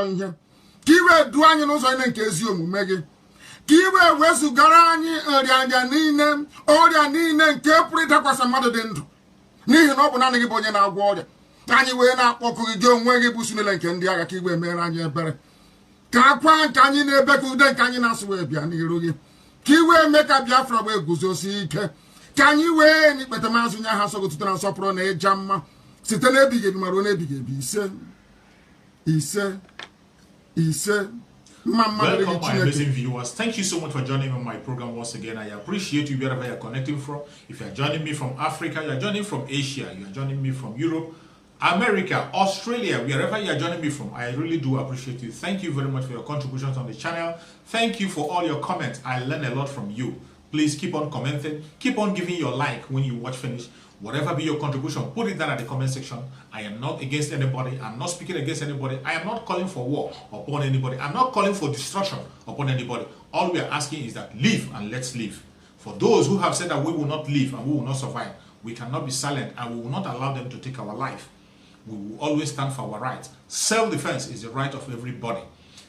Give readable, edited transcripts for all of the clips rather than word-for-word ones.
ihe ka iwe du anyị n'ụzọ ile nke ezi omume gị ka iwe wezugara anyị ọrịa niile nke pụrụ ịdakwasị mmadụ dị ndụ n'ihi na ọ bụ naanị gị bụ onye na-agwọ ọrịa anyị wee na-akpọkụ gị onwe gị bụ sinile nke ndị agha ka iwe mere anyị ebere ka akwa nke anyị na-ebe ka ude nke anyị na-asụ wee bịa n'iru gị ka iwe mee ka Biafra wee guzosi ike ka anyị wee n'ikpete maazị nye ha nsọgụtụta na nsọpụrụ na ịja mma site n'ebighị ebi ma ruo n'ebighị ebi ise Welcome, my amazing viewers. Thank you so much for joining me on my program once again. I appreciate you wherever you're connecting from. If you're joining me from Africa, you're joining from Asia, you're joining me from Europe, America, Australia, wherever you're joining me from, I really do appreciate you. Thank you very much for your contributions on the channel. Thank you for all your comments. I learn a lot from you. Please keep on commenting. Keep on giving your like when you watch finish. Whatever be your contribution, put it down at the comment section. I am not against anybody. I'm not speaking against anybody. I am not calling for war upon anybody. I'm not calling for destruction upon anybody. All we are asking is that live and let's live. For those who have said that we will not live and we will not survive, we cannot be silent and we will not allow them to take our life. We will always stand for our rights. Self-defense is the right of everybody.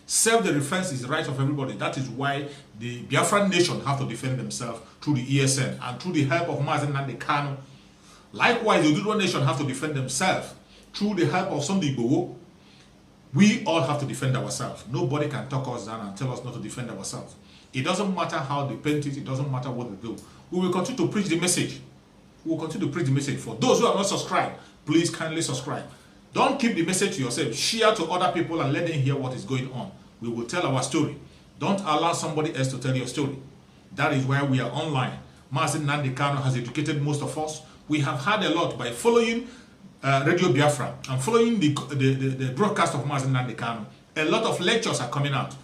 Self-defense is the right of everybody. That is why the Biafran nation have to defend themselves through the ESN and through the help of Mazi Nnamdi Kanu. Likewise, the Oduduwa nation have to defend themselves through the help of Sunday Igboho. We all have to defend ourselves. Nobody can talk us down and tell us not to defend ourselves. It doesn't matter how they paint it. It doesn't matter what they do. We will continue to preach the message. We will continue to preach the message. For those who are not subscribed, please kindly subscribe. Don't keep the message to yourself. Share to other people and let them hear what is going on. We will tell our story. Don't allow somebody else to tell your story. That is why we are online. Mazi Nnamdi Kanu has educated most of us. We have had a lot by following Radio Biafra and following the broadcast of Mazi Nnamdi Kanu. A lot of lectures are coming out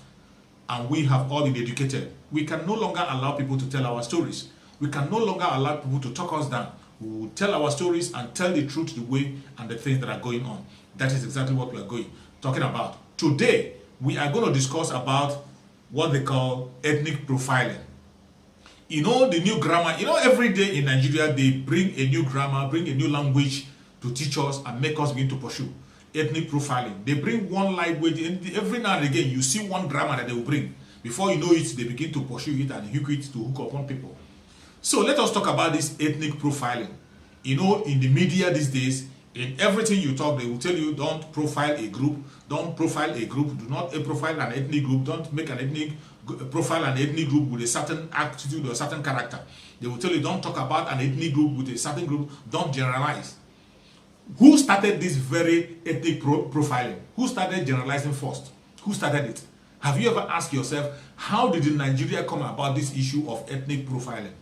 and we have all been educated. We can no longer allow people to tell our stories. We can no longer allow people to talk us down. We will tell our stories and tell the truth, the way and the things that are going on. That is exactly what we are talking about. Today, we are going to discuss about what they call ethnic profiling. You know, the new grammar, you know, every day in Nigeria, they bring a new grammar, bring a new language to teach us and make us begin to pursue. Ethnic profiling. They bring one language, and every now and again, you see one grammar that they will bring. Before you know it, they begin to pursue it and hook it to hook upon people. So let us talk about this ethnic profiling. You know, in the media these days, in everything you talk, they will tell you don't profile a group, don't profile a group, do not profile an ethnic group, don't make an ethnic profile an ethnic group with a certain attitude or a certain character. They will tell you don't talk about an ethnic group with a certain group, don't generalize. Who started this very ethnic profiling? Who started generalizing first? Who started it? Have you ever asked yourself, how did Nigeria come about this issue of ethnic profiling?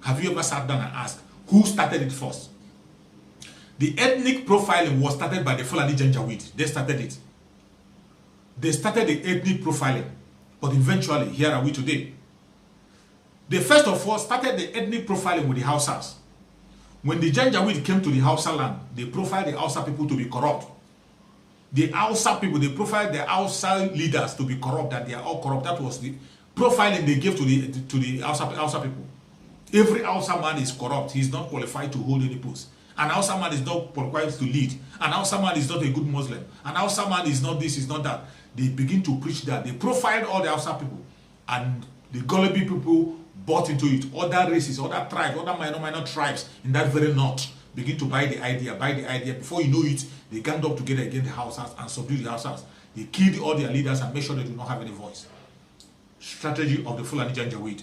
Have you ever sat down and asked, who started it first? The ethnic profiling was started by the Fulani Janjaweed. They started it. They started the ethnic profiling. But eventually, here are we today. They first of all started the ethnic profiling with the Hausas. When the Janjaweed came to the Hausa land, they profiled the Hausa people to be corrupt. The Hausa people, they profiled the Hausa leaders to be corrupt, that they are all corrupt. That was the profiling they gave to the Hausa people. Every Hausa man is corrupt. He is not qualified to hold any post. An Hausa man is not qualified to lead. An Hausa man is not a good Muslim. An Hausa man is not this, is not that. They begin to preach that. They profiled all the Hausa people. And the gullible people bought into it. Other races, other tribes, other minor tribes in that very north begin to buy the idea. Before you know it, they ganged up together against the Hausas and subdued the Hausas. They killed all their leaders and made sure they do not have any voice. Strategy of the Fulani Janjaweed.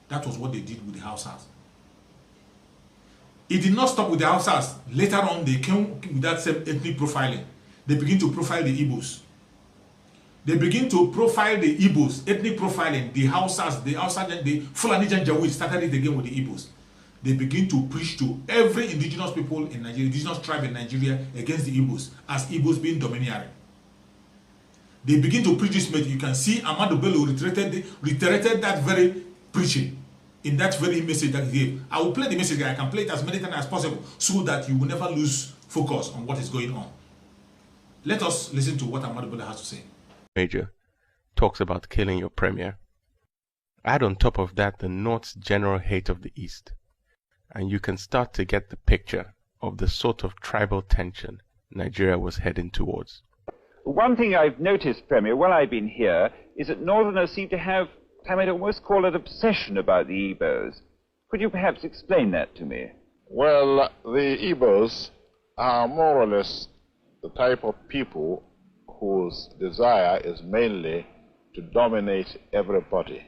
That was what they did with the Hausas. It did not stop with the Hausas. Later on, they came with that same ethnic profiling. They begin to profile the Igbos. They begin to profile the Igbos, ethnic profiling, the Hausas, the Fulani Janjaweed started it again with the Igbos. They begin to preach to every indigenous people in Nigeria, indigenous tribe in Nigeria against the Igbos, as Igbos being domineering. They begin to preach this message. You can see Ahmadu Bello reiterated that very preaching in that very message that he gave. I will play the message. I can play it as many times as possible so that you will never lose focus on what is going on. Let us listen to what Ahmadu Bello has to say. Major talks about killing your premier. Add on top of that the North's general hate of the East, and you can start to get the picture of the sort of tribal tension Nigeria was heading towards. One thing I've noticed, Premier, while I've been here, is that Northerners seem to have, I might almost call it, obsession about the Igbos. Could you perhaps explain that to me? Well, the Igbos are more or less the type of people whose desire is mainly to dominate everybody.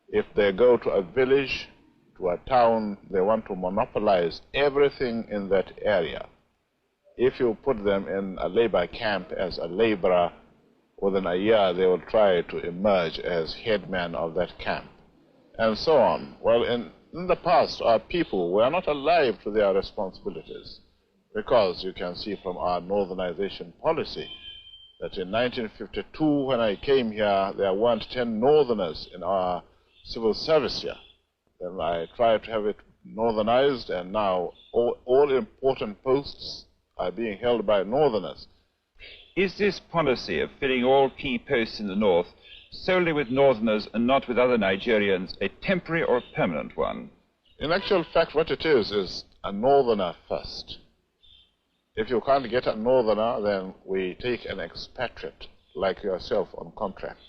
If they go to a village, to a town, they want to monopolize everything in that area. If you put them in a labor camp as a laborer, within a year they will try to emerge as headman of that camp, and so on. Well, in the past, our people were not alive to their responsibilities, because you can see from our northernization policy that in 1952, when I came here, there weren't 10 northerners in our civil service here. Then I tried to have it northernized, and now all important posts are being held by northerners. Is this policy of filling all key posts in the north solely with northerners and not with other Nigerians a temporary or a permanent one? In actual fact, what it is a northerner first. If you can't get a northerner, then we take an expatriate like yourself on contract.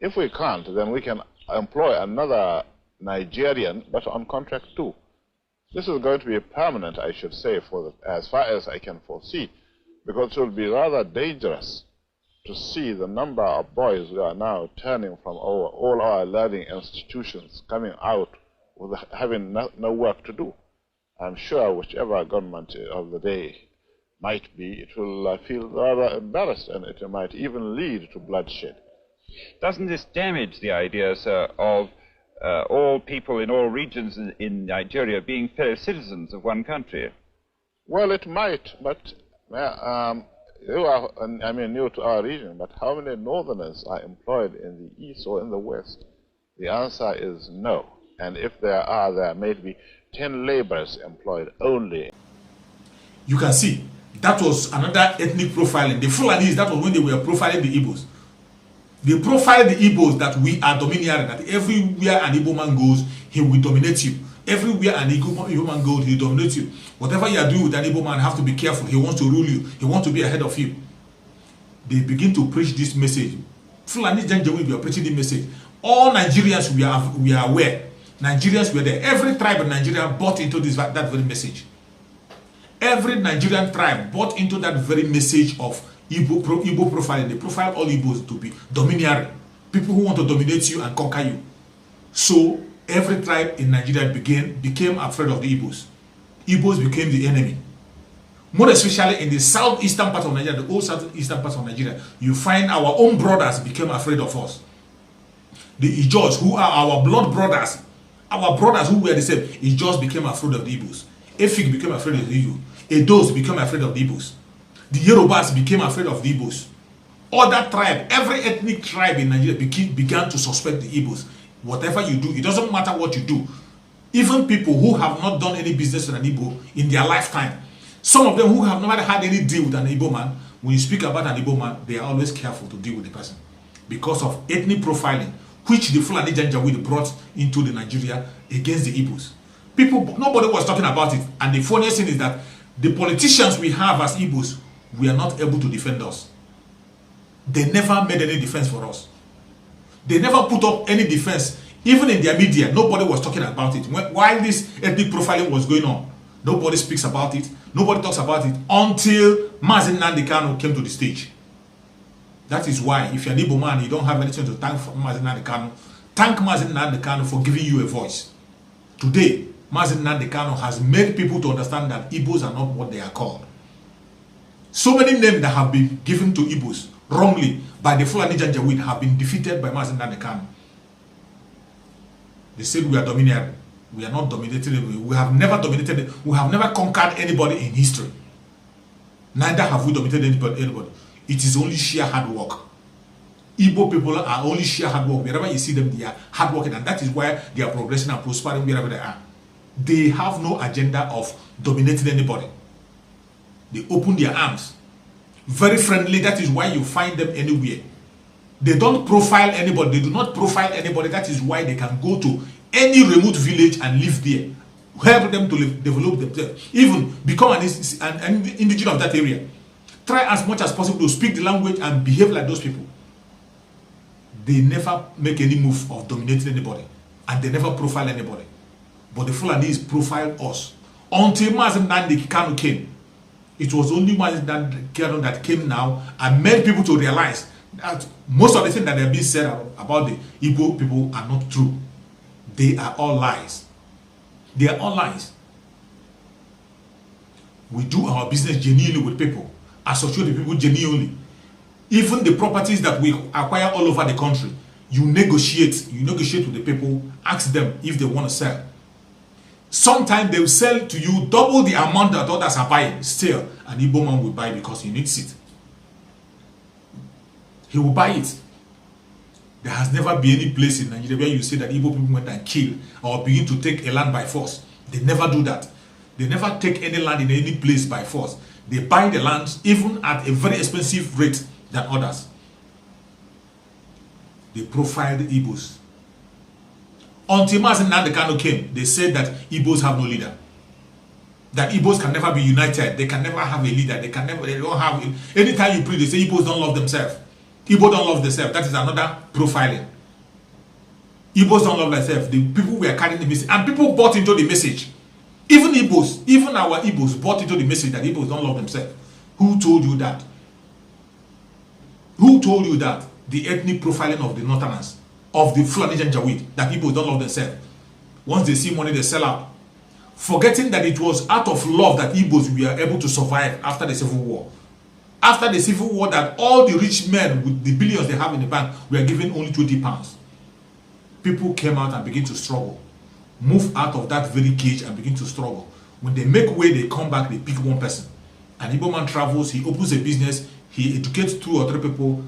If we can't, then we can employ another Nigerian, but on contract too. This is going to be permanent, I should say, as far as I can foresee, because it will be rather dangerous to see the number of boys who are now turning from all our learning institutions coming out with having no work to do. I'm sure whichever government of the day might be, it will feel rather embarrassed, and it might even lead to bloodshed. Doesn't this damage the idea, sir, of all people in all regions in Nigeria being fellow citizens of one country? Well, it might, but you are, I mean, new to our region, but how many northerners are employed in the east or in the west? The answer is no. And if there may be 10 laborers employed only. You can see, that was another ethnic profiling. The Fulanis, that was when they were profiling the Igbos. They profile the Igbos that we are domineering, that everywhere an Igbo man goes, he will dominate you. Everywhere an Igbo man goes, he will dominate you. Whatever you are doing with an Igbo man, have to be careful. He wants to rule you. He wants to be ahead of you. They begin to preach this message. Fulani Janjaweed, we are preaching this message. All Nigerians, we are aware. Nigerians were there. Every tribe in Nigeria bought into that very message. Every Nigerian tribe bought into that very message of Igbo profiling. They profile all Igbos to be domineering. People who want to dominate you and conquer you. So every tribe in Nigeria became afraid of the Igbos. Igbos became the enemy. More especially in the southeastern part of Nigeria, the old southeastern part of Nigeria, you find our own brothers became afraid of us. The Ijos, who are our blood brothers, our brothers who were the same, Ijos became afraid of the Igbos. Efik became afraid of the Igbos. Edos became afraid of the Igbos. The Yorubas became afraid of the Igbos. Other tribe, every ethnic tribe in Nigeria began to suspect the Igbos. Whatever you do, it doesn't matter what you do. Even people who have not done any business with an Igbo in their lifetime, some of them who have never had any deal with an Igbo man, when you speak about an Igbo man, they are always careful to deal with the person because of ethnic profiling, which the Fulani Janjaweed brought into the Nigeria against the Igbos. Nobody was talking about it, and the funniest thing is that the politicians we have as Igbos were not able to defend us. They never made any defense for us. They never put up any defense. Even in their media, nobody was talking about it. While this ethnic profiling was going on, nobody speaks about it. Nobody talks about it until Mazi Nnamdi Kanu came to the stage. That is why, if you're an Igbo man, you don't have anything to thank Mazi Nnamdi Kanu. Thank Mazi Nnamdi Kanu for giving you a voice. Today, Mazi Nnamdi Kanu has made people to understand that Igbos are not what they are called. So many names that have been given to Igbos wrongly by the Fulani Janjaweed have been defeated by Mazi Nnamdi Kanu. They said we are domineering. We are not dominating. We have never dominated. We have never conquered anybody in history. Neither have we dominated anybody. It is only sheer hard work. Igbo people are only sheer hard work. Wherever you see them, they are hard working, and that is why they are progressing and prospering wherever they are. They have no agenda of dominating anybody. They open their arms. Very friendly. That is why you find them anywhere. They don't profile anybody. They do not profile anybody. That is why they can go to any remote village and live there. Help them to develop themselves. Even become an indigenous of that area. try as much as possible to speak the language and behave like those people. They never make any move of dominating anybody, and they never profile anybody. But the Fulanese profiled us. Until Mazen Nnamdi Kanu came, it was only Mazen Nnamdi Kanu that came now and made people to realize that most of the things that have been said about the Igbo people are not true. They are all lies. They are all lies. We do our business genuinely with people, associate with people genuinely. Even the properties that we acquire all over the country, you negotiate with the people, ask them if they want to sell. Sometimes they will sell to you double the amount that others are buying. Still, an Igbo man will buy because he needs it. He will buy it. There has never been any place in Nigeria where you say that Igbo people went and killed or begin to take a land by force. They never do that. They never take any land in any place by force. They buy the land even at a very expensive rate than others. They profiled the Igbos. Until Mazen Nnamdi Kanu came, they said that Igbos have no leader. That Igbos can never be united. They can never have a leader. They don't have. Anytime you preach, they say Igbos don't love themselves. Igbos don't love themselves. That is another profiling. Igbos don't love themselves. The people were carrying the message, and people bought into the message. Even Igbos, even our Igbos bought into the message that Igbos don't love themselves. Who told you that? Who told you that? The ethnic profiling of the Northerners, of the Fulani Janjaweed, that people don't love themselves. Once they see money, they sell out. Forgetting that it was out of love that Igbos were able to survive after the Civil War. After the Civil War, that all the rich men with the billions they have in the bank were given only 20 pounds. People came out and began to struggle. Move out of that very cage and begin to struggle. When they make way, they come back, they pick one person. An Igbo man travels, he opens a business, he educates 2 or 3 people,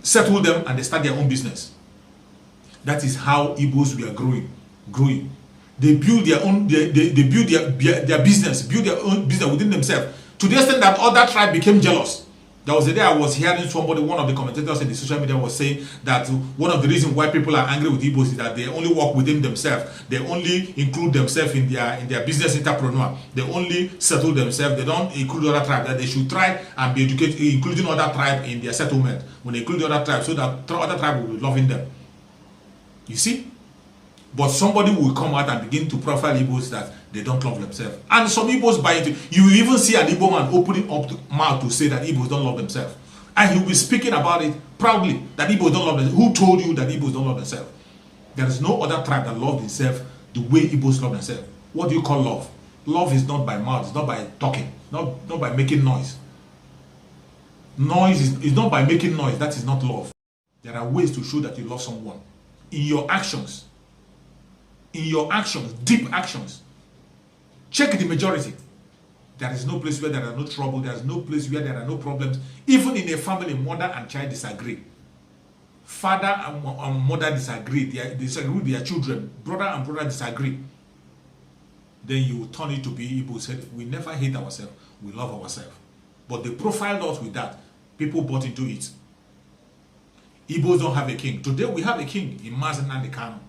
settle them, and they start their own business. That is how Igbos were growing. They build their own, they build their business, build their own business within themselves, to the extent that other tribe became jealous. There was a day I was hearing somebody, one of the commentators in the social media was saying that one of the reasons why people are angry with Igbos is that they only work within themselves. They only include themselves in their business entrepreneur. They only settle themselves. They don't include other tribes. That they should try and be educated, including other tribes in their settlement. When they include other tribes, so that other tribes will be loving them. You see? But somebody will come out and begin to profile Igbos that they don't love themselves. And some Igbos buy it. You will even see an Igbo man opening up the mouth to say that Igbos don't love themselves. And he will be speaking about it proudly, that Igbos don't love themselves. Who told you that Igbos don't love themselves? There is no other tribe that loves themselves the way Igbos love themselves. What do you call love? Love is not by mouth, it's not by talking, not by making noise. Noise is not by making noise, that is not love. There are ways to show that you love someone. In your actions, deep actions. Check the majority. There is no place where there are no trouble. There is no place where there are no problems. Even in a family, mother and child disagree. Father and mother disagree. They disagree with their children. Brother and brother disagree. Then you will turn it to be Igbo said, we never hate ourselves. We love ourselves. But they profiled us with that. People bought into it. Igbos don't have a king. Today we have a king in Mazen Nnamdi Kanu.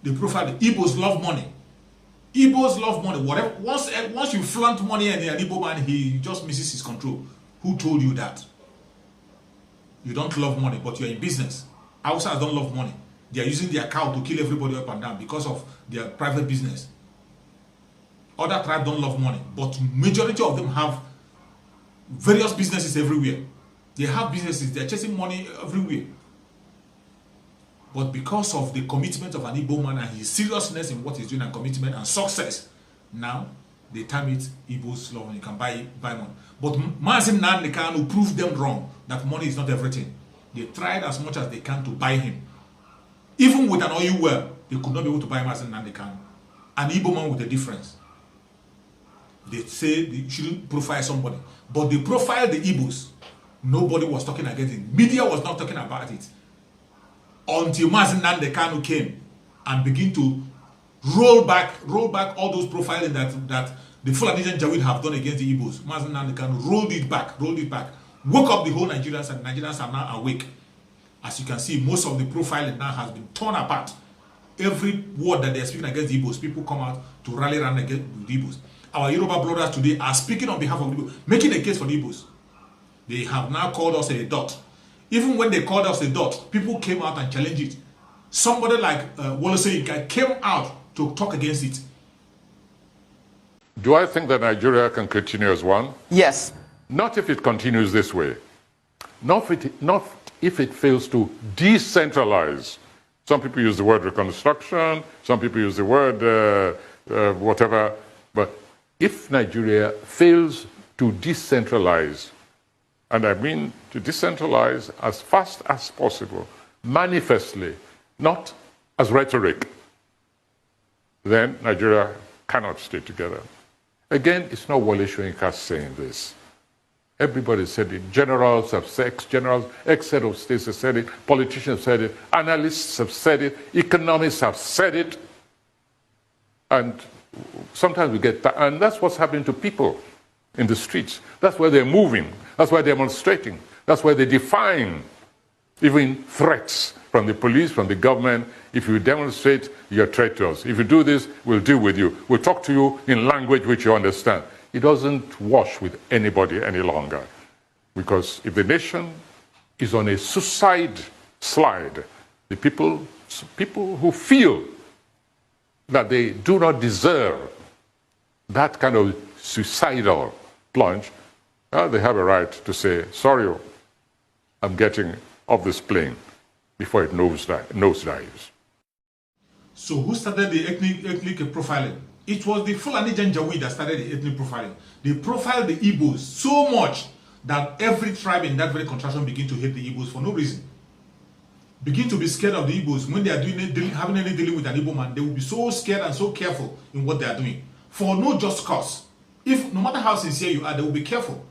They profile the Igbos love money. Igbos love money. Whatever. Once you flaunt money and an Igbo man, he just misses his control. Who told you that? You don't love money, but you're in business. Hausas don't love money. They are using their cow to kill everybody up and down because of their private business. Other tribes don't love money, but majority of them have various businesses everywhere. They have businesses. They're chasing money everywhere. But because of the commitment of an Igbo man and his seriousness in what he's doing and commitment and success, now they term it Igbo's love and you can buy money. But Mazen Nnamdi Kanu proved them wrong, that money is not everything. They tried as much as they can to buy him. Even with an oil well, they could not be able to buy Mazen Nnamdi Kanu. An Igbo man with a difference. They say they shouldn't profile somebody. But they profiled the Igbos. Nobody was talking against it. Media was not talking about it. Until Mazen Nnamdi Kanu came and began to roll back all those profiling that the Fulani Janjaweed have done against the Igbos. Mazen Nnamdi Kanu rolled it back. Woke up the whole Nigerians, and Nigerians are now awake. As you can see, most of the profiling now has been torn apart. Every word that they are speaking against the Igbos, people come out to rally around against the Igbos. our Yoruba brothers today are speaking on behalf of the Igbo, making a case for the Igbos. They have now called us a dot. Even when they called us a dot, people came out and challenged it. Somebody like Wole Soyinka came out to talk against it. Do I think that Nigeria can continue as one? Yes. Not if it continues this way. Not if it fails to decentralize. Some people use the word reconstruction, some people use the word whatever. But if Nigeria fails to decentralize, and I mean to decentralize as fast as possible, manifestly, not as rhetoric, then Nigeria cannot stay together. Again, it's not Wole Soyinka saying this. Everybody said it. Generals have said, ex-generals, ex-head of states have said it, politicians have said it, analysts have said it, economists have said it. And sometimes we get that, and that's what's happening to people in the streets. That's where they're moving. That's why they're demonstrating. That's why they're defying even threats from the police, from the government. If you demonstrate, you're a threat to us. If you do this, we'll deal with you. We'll talk to you in language which you understand. It doesn't wash with anybody any longer. Because if the nation is on a suicide slide, the people who feel that they do not deserve that kind of suicidal plunge, they have a right to say, sorry, I'm getting off this plane before it nosedives. So who started the ethnic profiling? It was the Fulani Janjaweed that started the ethnic profiling. They profiled the Igbos so much that every tribe in that very contraction began to hate the Igbos for no reason. Begin to be scared of the Igbos. When they are having any dealing with an Igbo man, they will be so scared and so careful in what they are doing. For no just cause. If no matter how sincere you are, they will be careful.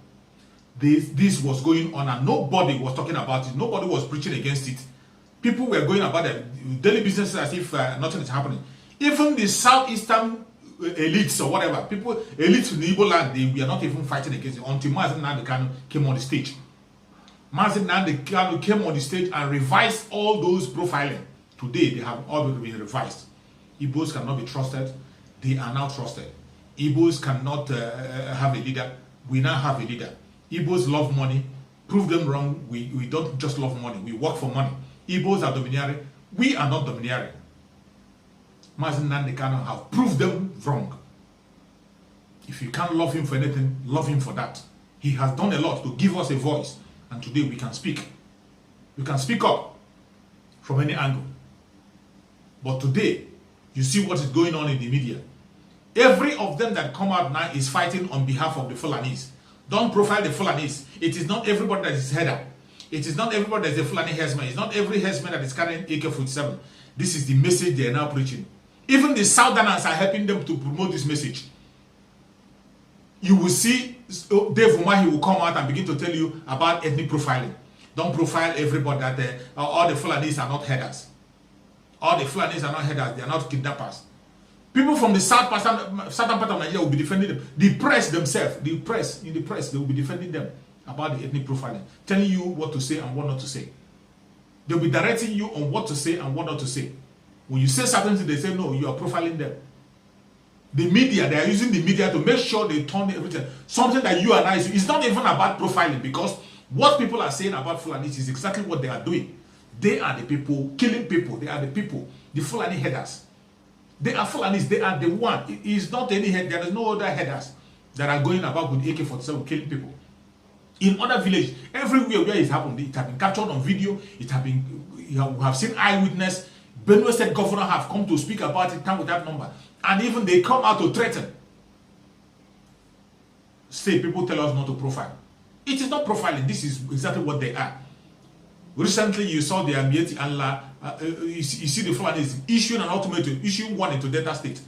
This was going on and nobody was talking about it. Nobody was preaching against it. People were going about their daily businesses as if nothing is happening. Even the southeastern elites or whatever, elites in the Igbo land, they were not even fighting against it until Mazi Nnamdi Kanu came on the stage. Mazi Nnamdi Kanu came on the stage and revised all those profiling. Today, they have all been revised. Igbos cannot be trusted. They are now trusted. Igbos cannot have a leader. We now have a leader. Igbos love money. Prove them wrong. We don't just love money. We work for money. Igbos are domineering. We are not domineering. Mazi Nnamdi Kanu have proved them wrong. If you can't love him for anything, love him for that. He has done a lot to give us a voice. And today we can speak. We can speak up from any angle. But today, you see what is going on in the media. Every of them that come out now is fighting on behalf of the Fulanis. Don't profile the Fulanis. It is not everybody that is header. It is not everybody that is a Fulani herdsman. It's not every herdsman that is carrying AK-47. This is the message they are now preaching. Even the Southerners are helping them to promote this message. You will see Dave Umahi will come out and begin to tell you about ethnic profiling. Don't profile everybody that all the Fulanis are not headers. All the Fulanis are not headers. They are not kidnappers. People from the southern part of Nigeria will be defending them. The press themselves, in the press, they will be defending them about the ethnic profiling, telling you what to say and what not to say. They'll be directing you on what to say and what not to say. When you say certain things, they say, no, you are profiling them. The media, they are using the media to make sure they turn everything. Something that you and I see. It's not even about profiling, because what people are saying about Fulanis is exactly what they are doing. They are the people killing people. They are the people, the Fulani headers. They are Fulanis. They are the one. It is not any head. There is no other headers that are going about with AK-47 killing people. In other villages, everywhere where it happened, it has been captured on video. It has been, we have seen eyewitness. Benue State governor have come to speak about it, come with that number. And even they come out to threaten. Say people tell us not to profile. It is not profiling. This is exactly what they are. Recently, you saw the Amieti Allah, you see the Fulanis issuing an ultimatum, issuing one into Delta State.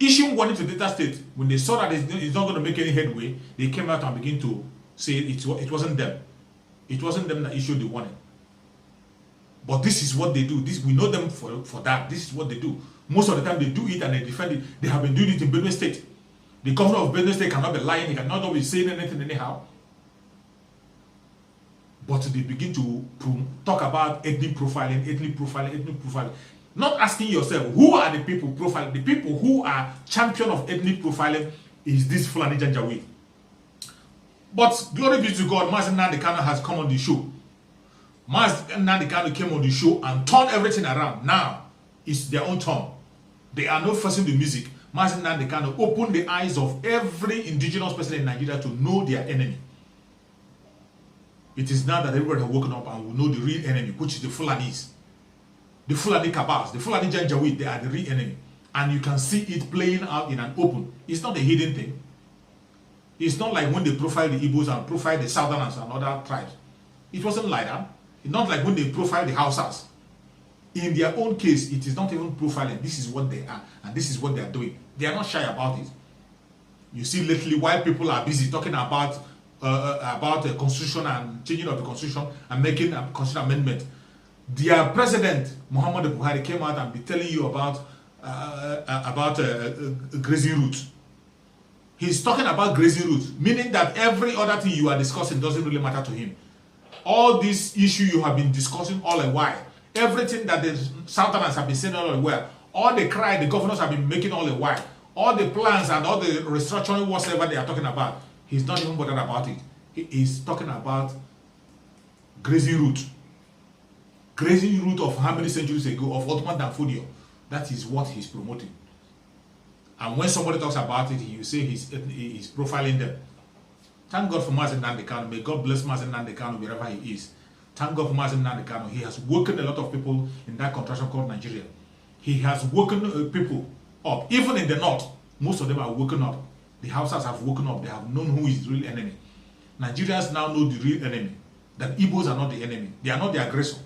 Issuing one into Delta State, when they saw that it's not going to make any headway, they came out and began to say it wasn't them. It wasn't them that issued the warning. But this is what they do. We know them for that. This is what they do. Most of the time they do it and they defend it. They have been doing it in Benue State. The governor of Benue State cannot be lying. He cannot be saying anything anyhow. But they begin to talk about ethnic profiling. Not asking yourself, who are the people profiling? The people who are champion of ethnic profiling is this Fulani Janjaweed. But glory be to God, Mazi Nnamdi Kanu has come on the show. Mazi Nnamdi Kanu came on the show and turned everything around. Now, it's their own turn. They are not forcing the music. Mazi Nnamdi Kanu opened the eyes of every indigenous person in Nigeria to know their enemy. It is now that everybody has woken up and will know the real enemy, which is the Fulanis. The Fulani Kabas, the Fulani Janjaweed, they are the real enemy. And you can see it playing out in an open. It's not a hidden thing. It's not like when they profile the Igbos and profile the Southerners and other tribes. It wasn't like that. It's not like when they profile the Hausas. In their own case, it is not even profiling. This is what they are, and this is what they are doing. They are not shy about it. You see, lately, while people are busy talking about the constitution and changing of the constitution and making a constitutional amendment, their president Muhammadu Buhari came out and be telling you about grazing route. He's talking about grazing route, meaning that every other thing you are discussing doesn't really matter to him. All this issue you have been discussing all a while, everything that the Southerners have been saying all a while, all the cry the governors have been making all a while, all the plans and all the restructuring whatsoever they are talking about, he's not even bothered about it. He is talking about grazing route. Grazing route of how many centuries ago, of Ottoman Danfodio. That is what he's promoting. And when somebody talks about it, he will say he's profiling them. Thank God for Mazi Nnamdi Kanu. May God bless Mazi Nnamdi Kanu wherever he is. Thank God for Mazi Nnamdi Kanu. He has woken a lot of people in that contraction called Nigeria. He has woken people up. Even in the north, most of them are woken up. The Hausas have woken up. They have known who is the real enemy. Nigerians now know the real enemy. That Igbos are not the enemy. They are not the aggressor.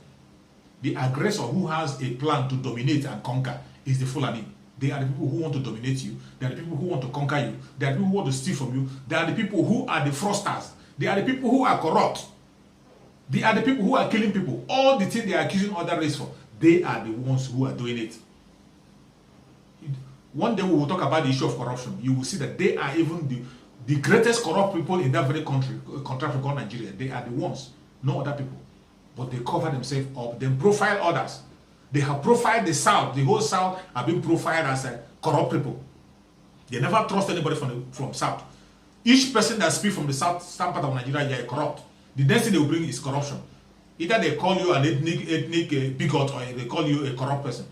The aggressor who has a plan to dominate and conquer is the Fulani. They are the people who want to dominate you. They are the people who want to conquer you. They are the people who want to steal from you. They are the people who are the fraudsters. They are the people who are corrupt. They are the people who are killing people. All the things they are accusing other race for, they are the ones who are doing it. One day we will talk about the issue of corruption. You will see that they are even the greatest corrupt people in that very country called Nigeria. They are the ones, no other people. But they cover themselves up, then profile others. They have profiled the South. The whole South have been profiled as corrupt people. They never trust anybody from South. Each person that speaks from the South part of Nigeria, they are corrupt. The next thing they will bring is corruption. Either they call you an ethnic bigot, or they call you a corrupt person.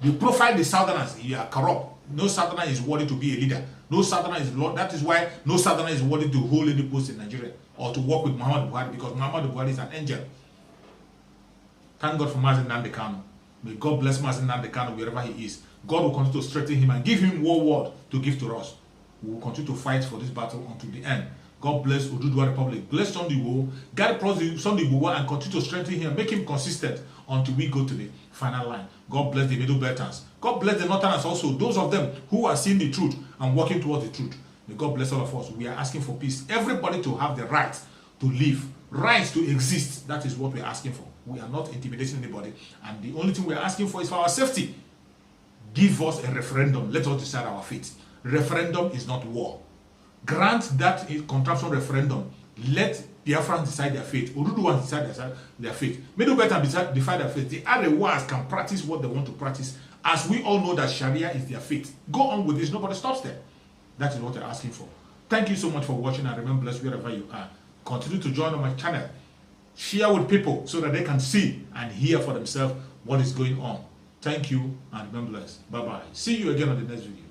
They profile the Southerners, you are corrupt. No Southerner is worthy to be a leader. No Southerner is, that is why no Southerner is worthy to hold any post in Nigeria or to work with Muhammadu Buhari, because Muhammadu Buhari is an angel. Thank God for Mazi Nnamdi Kanu. May God bless Mazi Nnamdi Kanu wherever he is. God will continue to strengthen him and give him one word to give to us. We will continue to fight for this battle until the end. God bless Oduduwa Republic. Bless Sunday Igboho. God bless Sunday Igboho and continue to strengthen him, make him consistent until we go to the final line. God bless the Middle Belters. God bless the Northerners also, those of them who are seeing the truth and working towards the truth. May God bless all of us. We are asking for peace. Everybody to have the right to live, right to exist. That is what we are asking for. We are not intimidating anybody. And the only thing we are asking for is for our safety. Give us a referendum. Let us decide our fate. Referendum is not war. Grant that contraption referendum. Let Biafrans decide their fate. Oduduwans decide their fate. Middle Belters decide their fate. The Arewas can practice what they want to practice, as we all know that Sharia is their fate. Go on with this. Nobody stops them. That is what they're asking for. Thank you so much for watching, and remember, blessed wherever you are. Continue to join on my channel. Share with people so that they can see and hear for themselves what is going on. Thank you, and remember, blessed. Bye-bye. See you again on the next video.